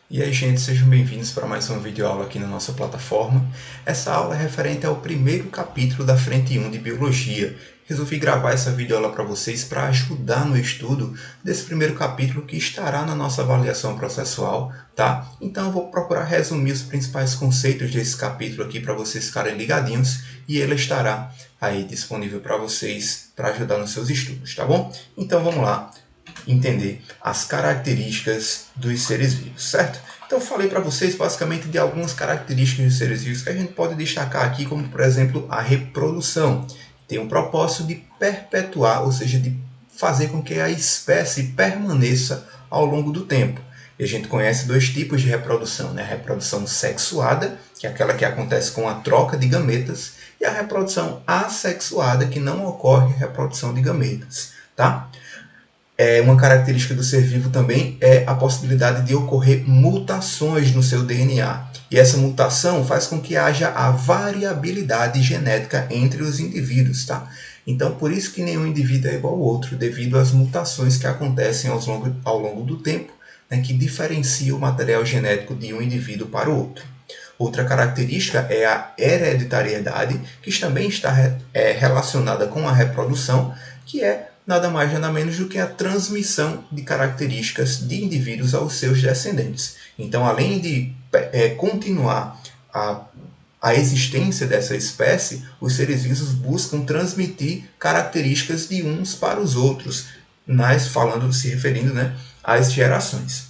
E aí, gente, sejam bem-vindos para mais uma videoaula aqui na nossa plataforma. Essa aula é referente ao primeiro capítulo da Frente 1 de Biologia. Resolvi gravar essa videoaula para vocês para ajudar no estudo desse primeiro capítulo que estará na nossa avaliação processual, tá? Então eu vou procurar resumir os principais conceitos desse capítulo aqui para vocês ficarem ligadinhos e ele estará aí disponível para vocês para ajudar nos seus estudos, tá bom? Então vamos lá entender as características dos seres vivos, certo? Então, eu falei para vocês basicamente de algumas características dos seres vivos que a gente pode destacar aqui, como por exemplo a reprodução. Tem um propósito de perpetuar, ou seja, de fazer com que a espécie permaneça ao longo do tempo. E a gente conhece dois tipos de reprodução, né? A reprodução sexuada, que é aquela que acontece com a troca de gametas, e a reprodução assexuada, que não ocorre reprodução de gametas, tá? Uma característica do ser vivo também é a possibilidade de ocorrer mutações no seu DNA. E essa mutação faz com que haja a variabilidade genética entre os indivíduos, tá? Então, por isso que nenhum indivíduo é igual ao outro, devido às mutações que acontecem ao longo do tempo, né, que diferenciam o material genético de um indivíduo para o outro. Outra característica é a hereditariedade, que também está relacionada com a reprodução, que é nada mais nada menos do que a transmissão de características de indivíduos aos seus descendentes. Então, além de continuar a existência dessa espécie, os seres vivos buscam transmitir características de uns para os outros, se referindo, né, às gerações.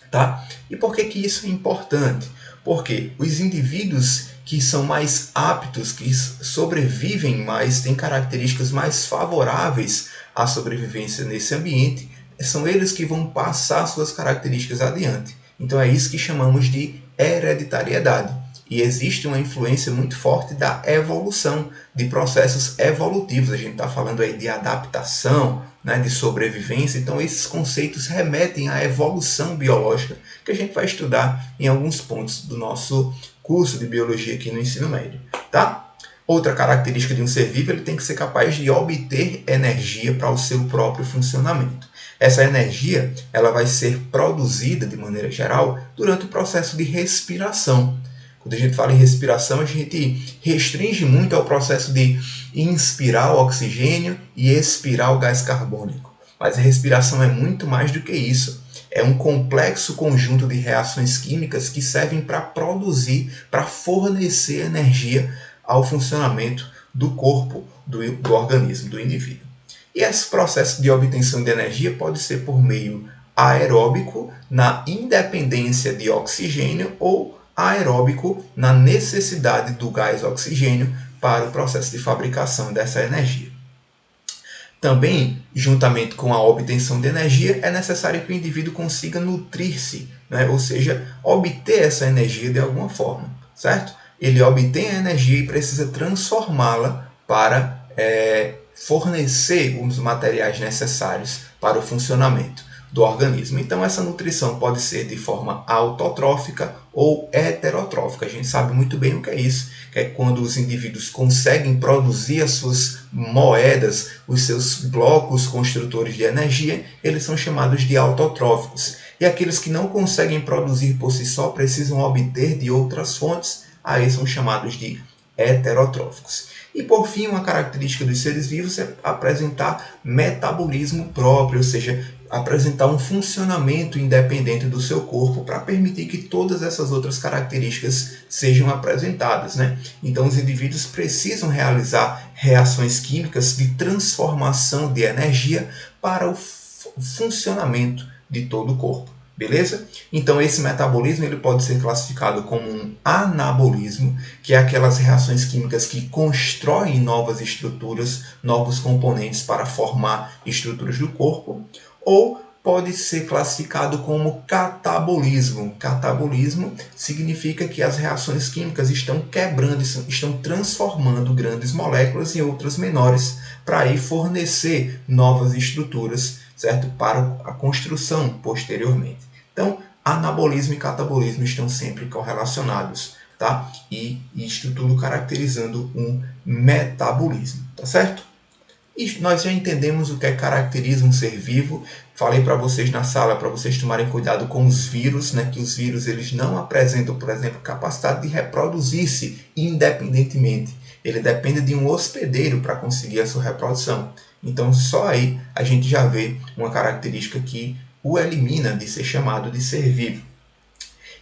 Tá? E por que isso é importante? Porque os indivíduos que são mais aptos, que sobrevivem mais, têm características mais favoráveis à sobrevivência nesse ambiente, são eles que vão passar suas características adiante. Então é isso que chamamos de hereditariedade. E existe uma influência muito forte da evolução, de processos evolutivos. A gente está falando aí de adaptação, né, de sobrevivência. Então esses conceitos remetem à evolução biológica, que a gente vai estudar em alguns pontos do nosso curso de biologia aqui no ensino médio, tá? Outra característica de um ser vivo, ele tem que ser capaz de obter energia para o seu próprio funcionamento. Essa energia, ela vai ser produzida de maneira geral durante o processo de respiração. Quando a gente fala em respiração, a gente restringe muito ao processo de inspirar o oxigênio e expirar o gás carbônico. Mas a respiração é muito mais do que isso. É um complexo conjunto de reações químicas que servem para produzir, para fornecer energia ao funcionamento do corpo, do organismo, do indivíduo. E esse processo de obtenção de energia pode ser por meio aeróbico, na independência de oxigênio, ou aeróbico, na necessidade do gás oxigênio para o processo de fabricação dessa energia. Também, juntamente com a obtenção de energia, é necessário que o indivíduo consiga nutrir-se, né? Ou seja, obter essa energia de alguma forma, certo? Ele obtém a energia e precisa transformá-la para fornecer os materiais necessários para o funcionamento do organismo. Então, essa nutrição pode ser de forma autotrófica ou heterotrófica. A gente sabe muito bem o que é isso, que é quando os indivíduos conseguem produzir as suas moedas, os seus blocos construtores de energia, eles são chamados de autotróficos. E aqueles que não conseguem produzir por si só, precisam obter de outras fontes, aí são chamados de heterotróficos. E por fim, uma característica dos seres vivos é apresentar metabolismo próprio, ou seja, apresentar um funcionamento independente do seu corpo para permitir que todas essas outras características sejam apresentadas, né? Então, os indivíduos precisam realizar reações químicas de transformação de energia para o funcionamento de todo o corpo. Beleza? Então, esse metabolismo ele pode ser classificado como um anabolismo, que é aquelas reações químicas que constroem novas estruturas, novos componentes para formar estruturas do corpo, ou pode ser classificado como catabolismo. Catabolismo significa que as reações químicas estão quebrando, estão transformando grandes moléculas em outras menores, para aí fornecer novas estruturas, certo? Para a construção posteriormente. Então, anabolismo e catabolismo estão sempre correlacionados, tá? E isto tudo caracterizando um metabolismo, tá certo? E nós já entendemos o que caracteriza um ser vivo. Falei para vocês na sala para vocês tomarem cuidado com os vírus, né? Que os vírus eles não apresentam, por exemplo, capacidade de reproduzir-se independentemente. Ele depende de um hospedeiro para conseguir a sua reprodução. Então, só aí a gente já vê uma característica que o elimina de ser chamado de ser vivo.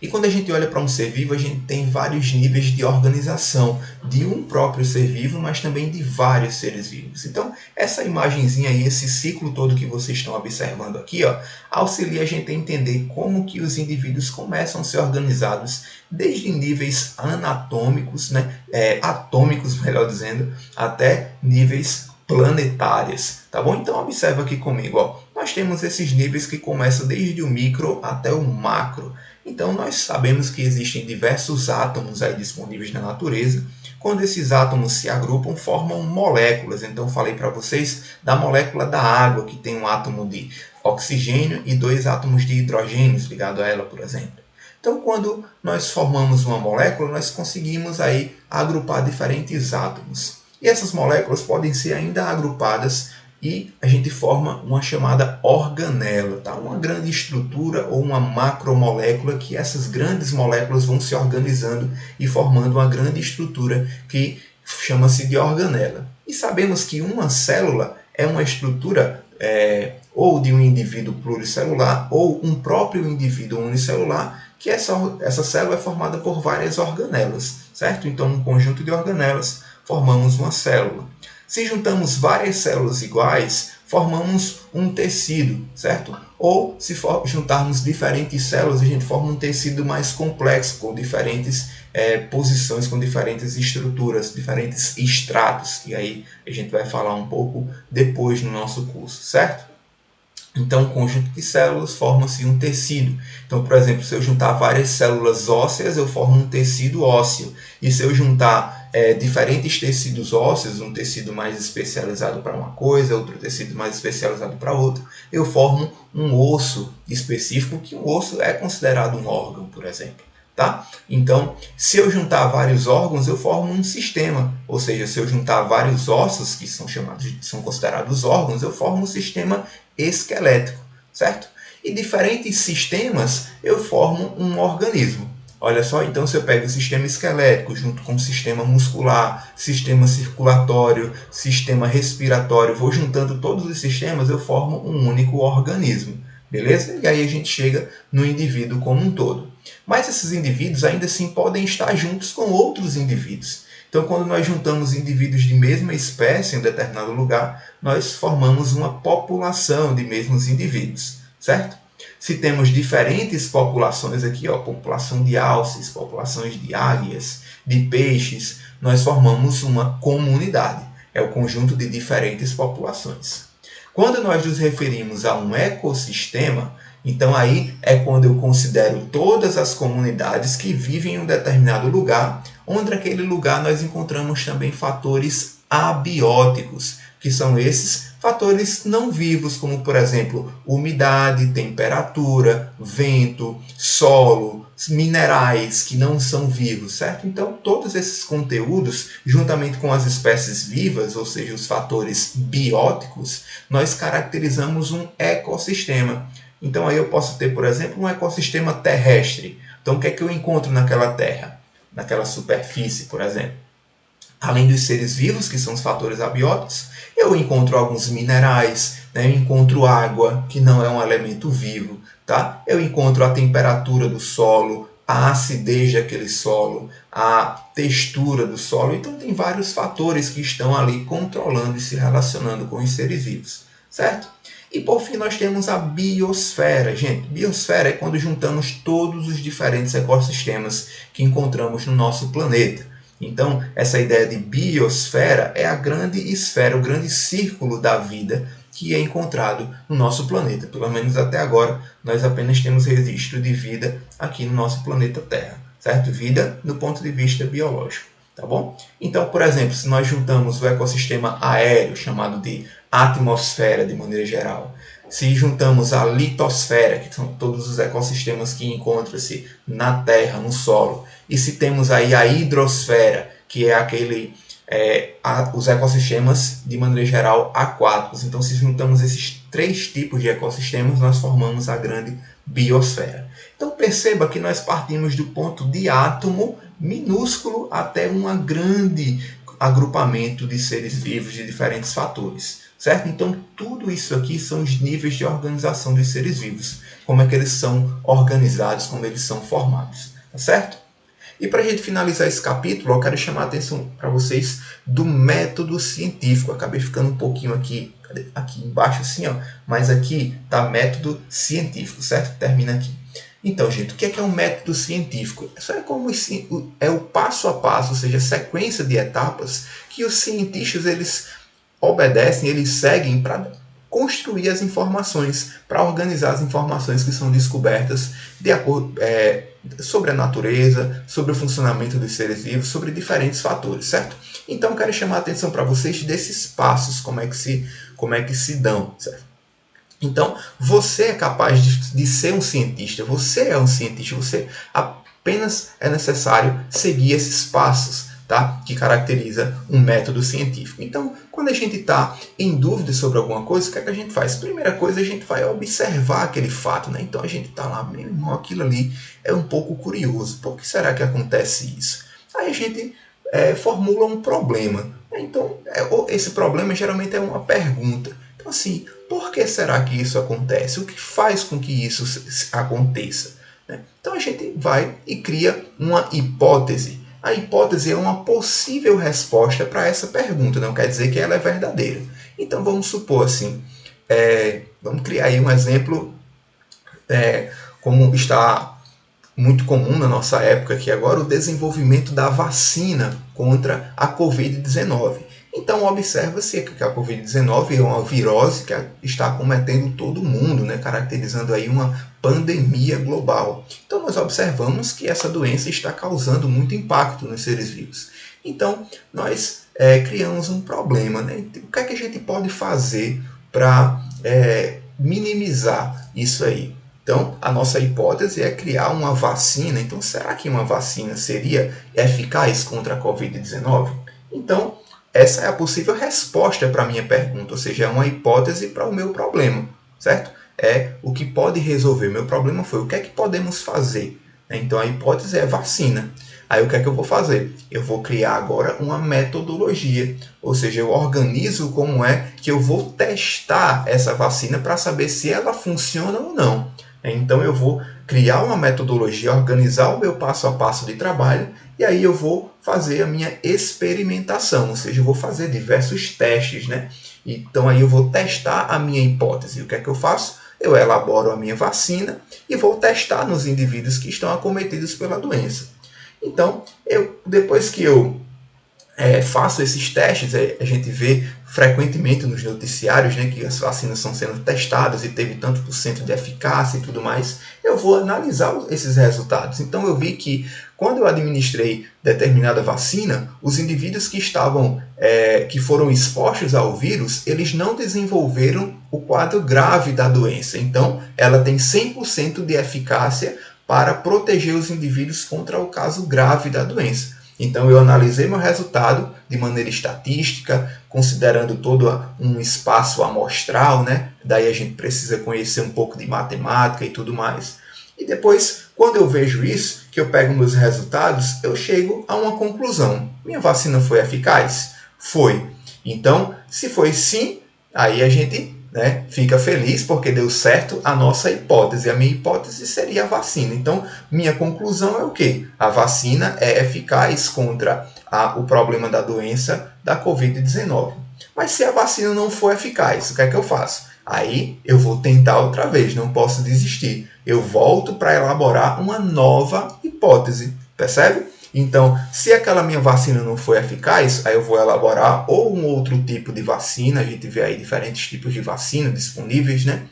E quando a gente olha para um ser vivo, a gente tem vários níveis de organização de um próprio ser vivo, mas também de vários seres vivos. Então, essa imagenzinha aí, esse ciclo todo que vocês estão observando aqui, ó, auxilia a gente a entender como que os indivíduos começam a ser organizados desde níveis anatômicos, né, atômicos, melhor dizendo, até níveis planetários, tá bom? Então observa aqui comigo, ó. Nós temos esses níveis que começam desde o micro até o macro. Então nós sabemos que existem diversos átomos aí disponíveis na natureza. Quando esses átomos se agrupam, formam moléculas. Então falei para vocês da molécula da água, que tem um átomo de oxigênio e 2 átomos de hidrogênio ligado a ela, por exemplo. Então, quando nós formamos uma molécula, nós conseguimos aí agrupar diferentes átomos. E essas moléculas podem ser ainda agrupadas e a gente forma uma chamada organela, tá? Uma grande estrutura ou uma macromolécula que essas grandes moléculas vão se organizando e formando uma grande estrutura que chama-se de organela. E sabemos que uma célula é uma estrutura ou de um indivíduo pluricelular ou um próprio indivíduo unicelular, que essa célula é formada por várias organelas, certo? Então, um conjunto de organelas formamos uma célula. Se juntamos várias células iguais, formamos um tecido, certo? Ou se juntarmos diferentes células, a gente forma um tecido mais complexo, com diferentes posições, com diferentes estruturas, diferentes estratos. E aí a gente vai falar um pouco depois no nosso curso, certo? Então, um conjunto de células forma-se um tecido. Então, por exemplo, se eu juntar várias células ósseas, eu formo um tecido ósseo. E se eu juntar diferentes tecidos ósseos, um tecido mais especializado para uma coisa, outro tecido mais especializado para outra, eu formo um osso específico, que um osso é considerado um órgão, por exemplo. Tá? Então, se eu juntar vários órgãos, eu formo um sistema. Ou seja, se eu juntar vários ossos, que são considerados órgãos, eu formo um sistema esquelético, certo? E diferentes sistemas, eu formo um organismo. Olha só, então se eu pego o sistema esquelético junto com o sistema muscular, sistema circulatório, sistema respiratório, vou juntando todos os sistemas, eu formo um único organismo. Beleza? E aí a gente chega no indivíduo como um todo. Mas esses indivíduos ainda assim podem estar juntos com outros indivíduos. Então, quando nós juntamos indivíduos de mesma espécie em um determinado lugar, nós formamos uma população de mesmos indivíduos, certo? Se temos diferentes populações aqui, ó, população de alces, populações de águias, de peixes, nós formamos uma comunidade. É o conjunto de diferentes populações. Quando nós nos referimos a um ecossistema, então aí é quando eu considero todas as comunidades que vivem em um determinado lugar, onde naquele lugar nós encontramos também fatores abióticos, que são esses fatores não vivos, como por exemplo, umidade, temperatura, vento, solo, minerais que não são vivos, certo? Então, todos esses conteúdos, juntamente com as espécies vivas, ou seja, os fatores bióticos, nós caracterizamos um ecossistema. Então, aí eu posso ter, por exemplo, um ecossistema terrestre. Então, o que é que eu encontro naquela terra? Naquela superfície, por exemplo? Além dos seres vivos, que são os fatores abióticos, eu encontro alguns minerais, né? Eu encontro água, que não é um elemento vivo. Tá? Eu encontro a temperatura do solo, a acidez daquele solo, a textura do solo. Então, tem vários fatores que estão ali controlando e se relacionando com os seres vivos. Certo? E, por fim, nós temos a biosfera. Gente, biosfera é quando juntamos todos os diferentes ecossistemas que encontramos no nosso planeta. Então, essa ideia de biosfera é a grande esfera, o grande círculo da vida que é encontrado no nosso planeta. Pelo menos até agora, nós apenas temos registro de vida aqui no nosso planeta Terra, certo? Vida no ponto de vista biológico, tá bom? Então, por exemplo, se nós juntamos o ecossistema aéreo, chamado de atmosfera de maneira geral, se juntamos a litosfera, que são todos os ecossistemas que encontram-se na Terra, no solo, e se temos aí a hidrosfera, que é aquele os ecossistemas, de maneira geral, aquáticos. Então, se juntamos esses 3 tipos de ecossistemas, nós formamos a grande biosfera. Então, perceba que nós partimos do ponto de átomo minúsculo até um grande agrupamento de seres vivos de diferentes fatores, certo? Então, tudo isso aqui são os níveis de organização dos seres vivos, como é que eles são organizados, como eles são formados, tá certo? E para a gente finalizar esse capítulo, eu quero chamar a atenção para vocês do método científico. Eu acabei ficando um pouquinho aqui embaixo assim, ó, mas aqui está método científico, certo? Termina aqui. Então, gente, o que é um método científico? Isso é como o passo a passo, ou seja, a sequência de etapas que os cientistas eles obedecem, eles seguem para construir as informações, para organizar as informações que são descobertas de acordo, sobre a natureza, sobre o funcionamento dos seres vivos, sobre diferentes fatores, certo? Então, eu quero chamar a atenção para vocês desses passos, como é que se dão, certo? Então, você é capaz de ser um cientista, você é um cientista, você apenas é necessário seguir esses passos, tá? Que caracteriza um método científico. Então, quando a gente está em dúvida sobre alguma coisa, o que é que a gente faz? Primeira coisa, a gente vai observar aquele fato, né? Então, a gente está lá, meu irmão, aquilo ali é um pouco curioso. Por que será que acontece isso? Aí a gente formula um problema. Então, esse problema geralmente é uma pergunta. Então, assim, por que será que isso acontece? O que faz com que isso aconteça? Então, a gente vai e cria uma hipótese. A hipótese é uma possível resposta para essa pergunta, não quer dizer que ela é verdadeira. Então, vamos supor assim, vamos criar aí um exemplo, como está muito comum na nossa época aqui agora, o desenvolvimento da vacina contra a Covid-19. Então, observa-se que a Covid-19 é uma virose que está acometendo todo mundo, né, caracterizando aí uma pandemia global. Então, nós observamos que essa doença está causando muito impacto nos seres vivos. Então, nós criamos um problema, né? O que é que a gente pode fazer para minimizar isso aí? Então, a nossa hipótese é criar uma vacina. Então, será que uma vacina seria eficaz contra a Covid-19? Então, essa é a possível resposta para a minha pergunta, ou seja, é uma hipótese para o meu problema, certo? É o que pode resolver. Meu problema foi o que é que podemos fazer. Então, a hipótese é vacina. Aí, o que é que eu vou fazer? Eu vou criar agora uma metodologia, ou seja, eu organizo como é que eu vou testar essa vacina para saber se ela funciona ou não. Então, eu vou criar uma metodologia, organizar o meu passo a passo de trabalho e aí eu vou fazer a minha experimentação, ou seja, eu vou fazer diversos testes, né? Então, aí eu vou testar a minha hipótese. O que é que eu faço? Eu elaboro a minha vacina e vou testar nos indivíduos que estão acometidos pela doença. Então, depois que eu faço esses testes, a gente vê frequentemente nos noticiários, né, que as vacinas estão sendo testadas e teve tanto por cento de eficácia e tudo mais, eu vou analisar esses resultados. Então eu vi que quando eu administrei determinada vacina, os indivíduos que foram expostos ao vírus, eles não desenvolveram o quadro grave da doença. Então ela tem 100% de eficácia para proteger os indivíduos contra o caso grave da doença. Então, eu analisei meu resultado de maneira estatística, considerando todo um espaço amostral, né? Daí a gente precisa conhecer um pouco de matemática e tudo mais. E depois, quando eu vejo isso, que eu pego meus resultados, eu chego a uma conclusão. Minha vacina foi eficaz? Foi. Então, se foi sim, aí a gente fica feliz porque deu certo a nossa hipótese. A minha hipótese seria a vacina. Então, minha conclusão é o quê? A vacina é eficaz contra o problema da doença da Covid-19. Mas se a vacina não for eficaz, o que é que eu faço? Aí eu vou tentar outra vez, não posso desistir. Eu volto para elaborar uma nova hipótese, percebe? Então, se aquela minha vacina não for eficaz, aí eu vou elaborar ou um outro tipo de vacina, a gente vê aí diferentes tipos de vacina disponíveis, né?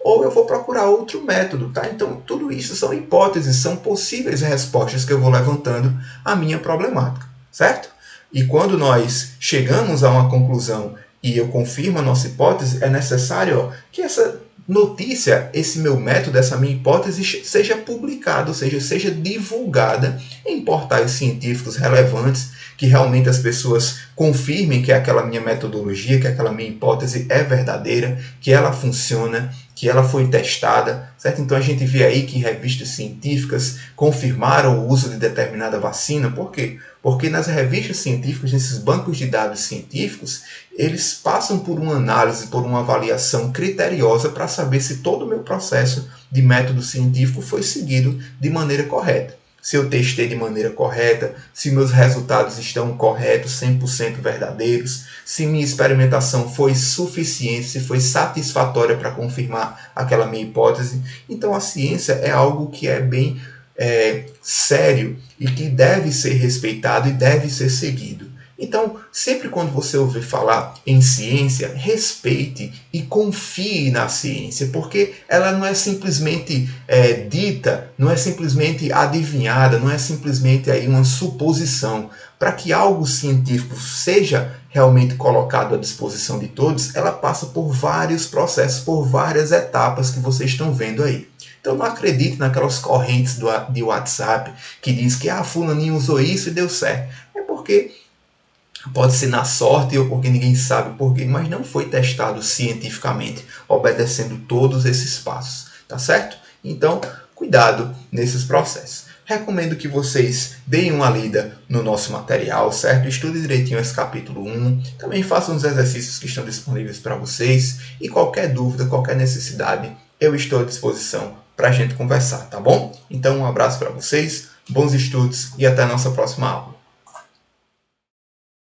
Ou eu vou procurar outro método, tá? Então, tudo isso são hipóteses, são possíveis respostas que eu vou levantando à minha problemática, certo? E quando nós chegamos a uma conclusão e eu confirmo a nossa hipótese, é necessário que essa notícia, esse meu método, essa minha hipótese, seja publicada, ou seja, seja divulgada em portais científicos relevantes, que realmente as pessoas confirmem que aquela minha metodologia, que aquela minha hipótese é verdadeira, que ela funciona, que ela foi testada, certo? Então a gente vê aí que revistas científicas confirmaram o uso de determinada vacina. Por quê? Porque nas revistas científicas, nesses bancos de dados científicos, eles passam por uma análise, por uma avaliação criteriosa para saber se todo o meu processo de método científico foi seguido de maneira correta. Se eu testei de maneira correta, se meus resultados estão corretos, 100% verdadeiros, se minha experimentação foi suficiente, se foi satisfatória para confirmar aquela minha hipótese. Então a ciência é algo que é bem sério e que deve ser respeitado e deve ser seguido. Então, sempre quando você ouvir falar em ciência, respeite e confie na ciência, porque ela não é simplesmente dita, não é simplesmente adivinhada, não é simplesmente aí uma suposição. Para que algo científico seja realmente colocado à disposição de todos, ela passa por vários processos, por várias etapas que vocês estão vendo aí. Então não acredite naquelas correntes de WhatsApp que diz que fulaninho usou isso e deu certo. É porque pode ser na sorte ou porque ninguém sabe porquê, mas não foi testado cientificamente, obedecendo todos esses passos, tá certo? Então, cuidado nesses processos. Recomendo que vocês deem uma lida no nosso material, certo? Estude direitinho esse capítulo 1. Também façam os exercícios que estão disponíveis para vocês. E qualquer dúvida, qualquer necessidade, eu estou à disposição para a gente conversar, tá bom? Então, um abraço para vocês, bons estudos e até a nossa próxima aula.